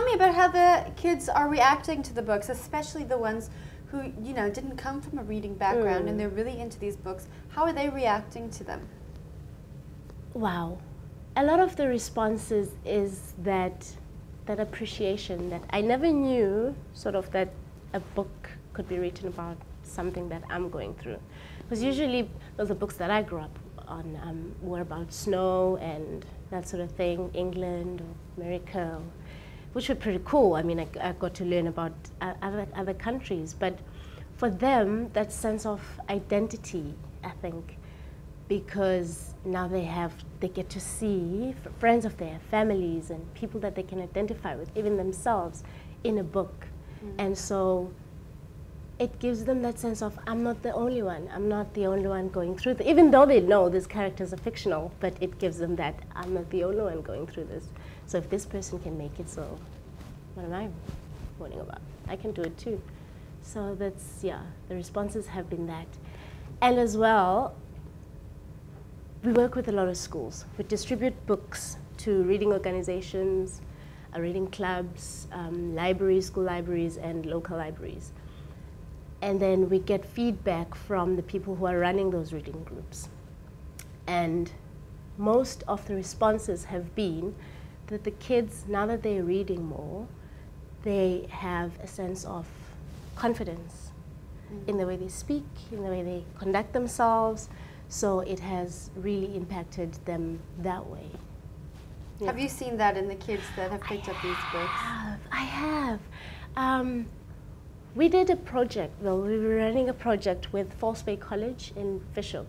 tell me about how the kids are reacting to the books, especially the ones who, you know, didn't come from a reading background and they're really into these books. How are they reacting to them? Wow. A lot of the responses is that appreciation that I never knew sort of that a book could be written about something that I'm going through. Because usually those are books that I grew up on were about snow and that sort of thing, England or America, which were pretty cool. I mean, I got to learn about other countries, but for them, that sense of identity, I think, because now they get to see friends of their families and people that they can identify with, even themselves, in a book. And so it gives them that sense of, I'm not the only one. I'm not the only one going through this. Even though they know these characters are fictional, but it gives them that, I'm not the only one going through this. So if this person can make it, so what am I moaning about? I can do it too. So that's, yeah, the responses have been that. And as well, we work with a lot of schools. We distribute books to reading organizations, reading clubs, libraries, school libraries, and local libraries. And then we get feedback from the people who are running those reading groups. And most of the responses have been that the kids, now that they're reading more, they have a sense of confidence in the way they speak, in the way they conduct themselves. So it has really impacted them that way. Yeah. Have you seen that in the kids that have picked up these books? I have. We did a project, well, we were running a project with False Bay College in Fishhook.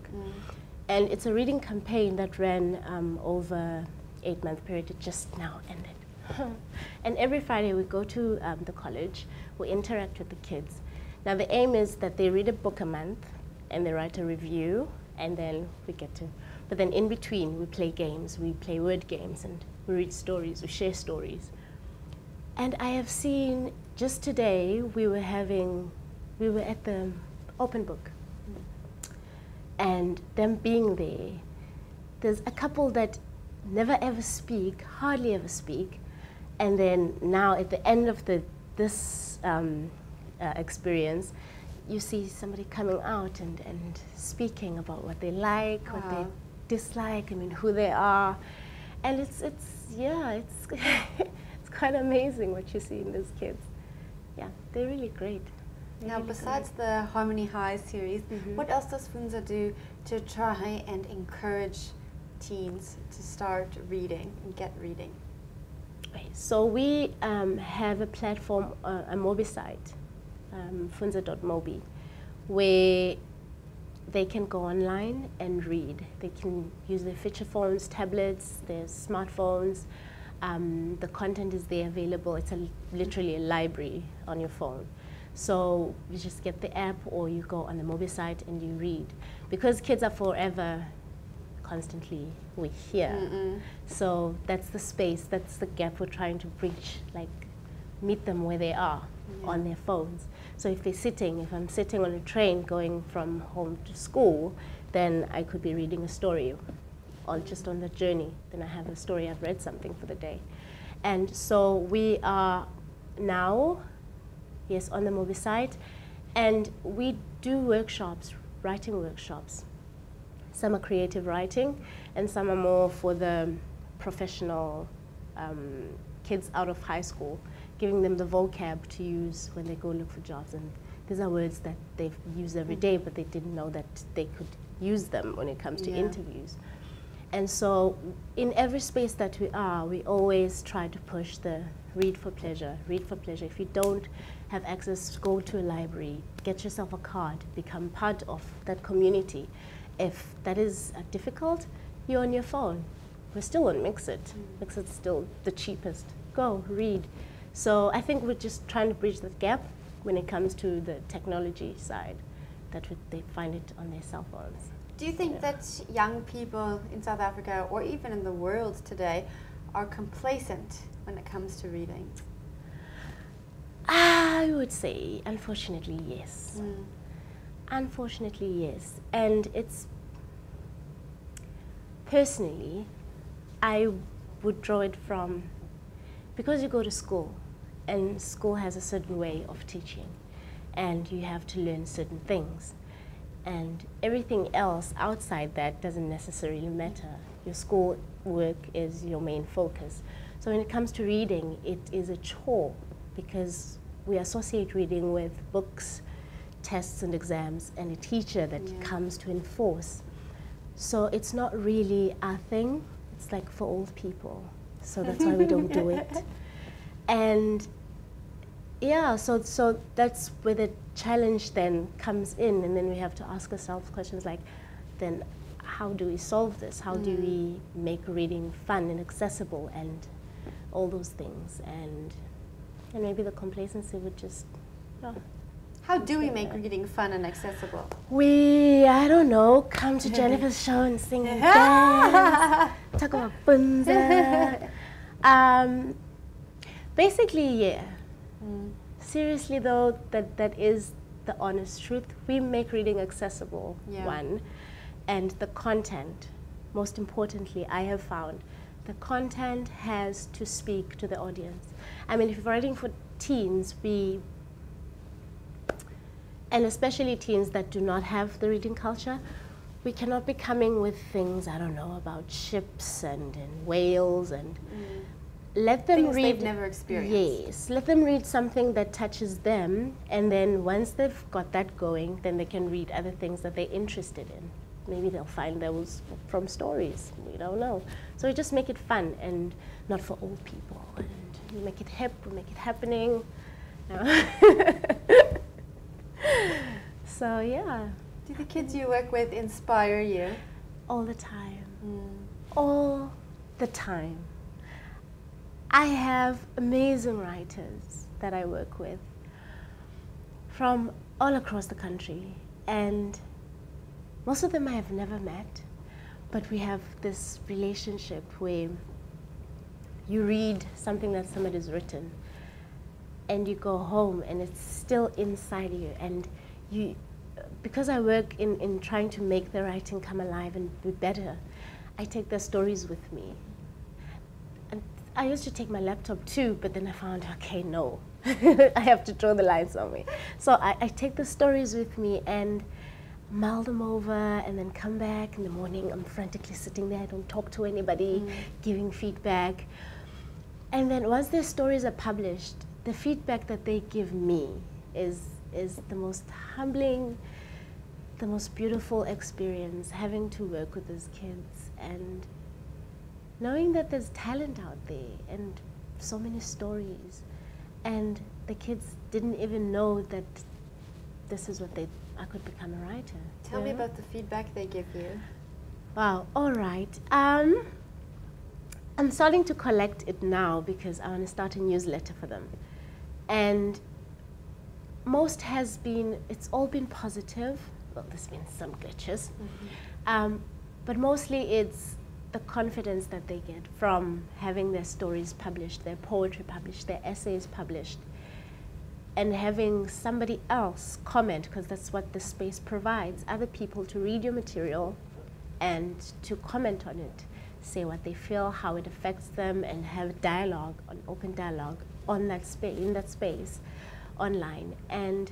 And it's a reading campaign that ran over 8-month period. It just now ended. And every Friday we go to the college, we interact with the kids. Now the aim is that they read a book a month and they write a review, and then we get to, but then in between we play games, we play word games, and we read stories, we share stories. And I have seen, just today, we were at the open book. And them being there, there's a couple that never ever speak, hardly ever speak, and then now at the end of this experience, you see somebody coming out and speaking about what they like, what they dislike, I mean, who they are. And it's quite amazing what you see in these kids. Yeah, they're really great. Now, besides the Harmony High series, what else does Fundza do to try and encourage teens to start reading and get reading? So we have a platform, a Mobi site, fundza.mobi, where they can go online and read. They can use their feature phones, tablets, their smartphones. The content is there available. It's literally a library on your phone. So you just get the app, or you go on the Mobi site and you read. Because kids are forever constantly with here. So that's the space, that's the gap we're trying to bridge, like meet them where they are on their phones. So if I'm sitting on a train going from home to school, then I could be reading a story, or just on the journey, then I have a story, I've read something for the day. And so we are now, yes, on the Mobi site, and we do workshops, writing workshops. Some are creative writing, and some are more for the professional kids out of high school, giving them the vocab to use when they go look for jobs. And these are words that they use every day, but they didn't know that they could use them when it comes to interviews. And so in every space that we are, we always try to push the read for pleasure, read for pleasure. If you don't have access, go to a library, get yourself a card, become part of that community. If that is difficult, you're on your phone. We're still on Mixit. Mixit's still the cheapest. Go, read. So I think we're just trying to bridge that gap when it comes to the technology side, that they find it on their cell phones. Do you think that young people in South Africa, or even in the world today, are complacent when it comes to reading? I would say, unfortunately, yes. Unfortunately, yes. And it's, personally, I would draw it from, because you go to school, and school has a certain way of teaching, and you have to learn certain things. And everything else outside that doesn't necessarily matter. Your school work is your main focus. So when it comes to reading, it is a chore because we associate reading with books, tests and exams, and a teacher that comes to enforce. So it's not really our thing. It's like for old people. So that's why we don't do it. And yeah, so that's where the challenge then comes in, and then we have to ask ourselves questions like, then how do we solve this? How do we make reading fun and accessible and all those things? And maybe the complacency would just, How do we make reading fun and accessible? I don't know, come to Jennifer's show and sing and dance, talk about Fundza. Basically, yeah. Seriously though, that is the honest truth. We make reading accessible, one, and the content, most importantly, I have found, the content has to speak to the audience. I mean, if you're writing for teens, and especially teens that do not have the reading culture, we cannot be coming with things, I don't know, about ships and whales and let them things read. They've never experienced. Yes, let them read something that touches them, and then once they've got that going, then they can read other things that they're interested in. Maybe they'll find those from stories, we don't know. So we just make it fun and not for old people. And we make it hip, we make it happening. So yeah. Do the kids you work with inspire you? All the time. All the time. I have amazing writers that I work with from all across the country, and most of them I have never met, but we have this relationship where you read something that somebody's written and you go home and it's still inside you, and because I work in trying to make the writing come alive and be better, I take their stories with me. And I used to take my laptop too, but then I found, okay, no, I have to draw the line somewhere. So I take the stories with me and mull them over, and then come back in the morning. I'm frantically sitting there, I don't talk to anybody, giving feedback. And then once their stories are published, the feedback that they give me is the most humbling, the most beautiful experience, having to work with those kids and knowing that there's talent out there and so many stories, and the kids didn't even know that this is what I could become a writer. Tell me about the feedback they give you. Wow, all right. I'm starting to collect it now because I want to start a newsletter for them. And it's all been positive. Well, there's been some glitches. But mostly it's the confidence that they get from having their stories published, their poetry published, their essays published, and having somebody else comment, because that's what the space provides, other people to read your material and to comment on it, say what they feel, how it affects them, and have dialogue, an open dialogue on that in that space online. And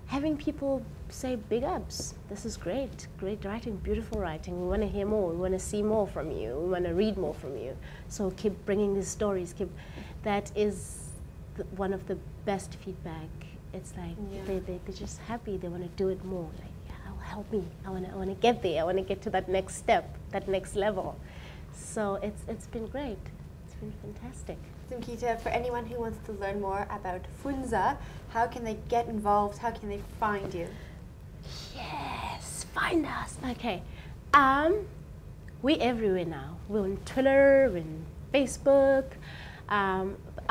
having people say big ups, this is great, great writing, beautiful writing, we want to hear more, we want to see more from you, we want to read more from you. So keep bringing these stories, that is one of the best feedback. It's like they're just happy, they want to do it more, like, yeah, help me, I want to get there, I want to get to that next step, that next level. So it's been great, it's been fantastic. Zimkita, for anyone who wants to learn more about Fundza, how can they get involved? How can they find you? Yes, find us. Okay, we're everywhere now. We're on Twitter, we're on Facebook. I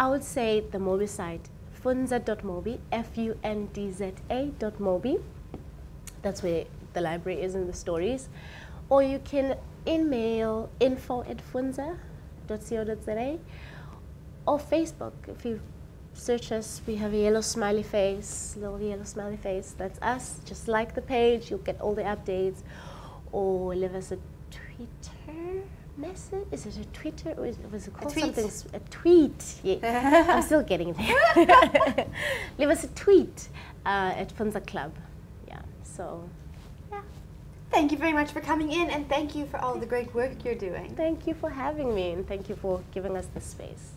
would say the Mobi site, fundza.mobi, Fundza.mobi. That's where the library is and the stories. Or you can email info@fundza.co.za. Or Facebook. If you search us, we have a yellow smiley face, little yellow smiley face. That's us. Just like the page, you'll get all the updates. Or leave us a Twitter. message. Is it a Twitter? Or was it called tweet. something? A tweet. Yeah, I'm still getting there. Leave us a tweet at Fundza Club. Yeah. So, yeah. Thank you very much for coming in, and thank you for all the great work you're doing. Thank you for having me, and thank you for giving us the space.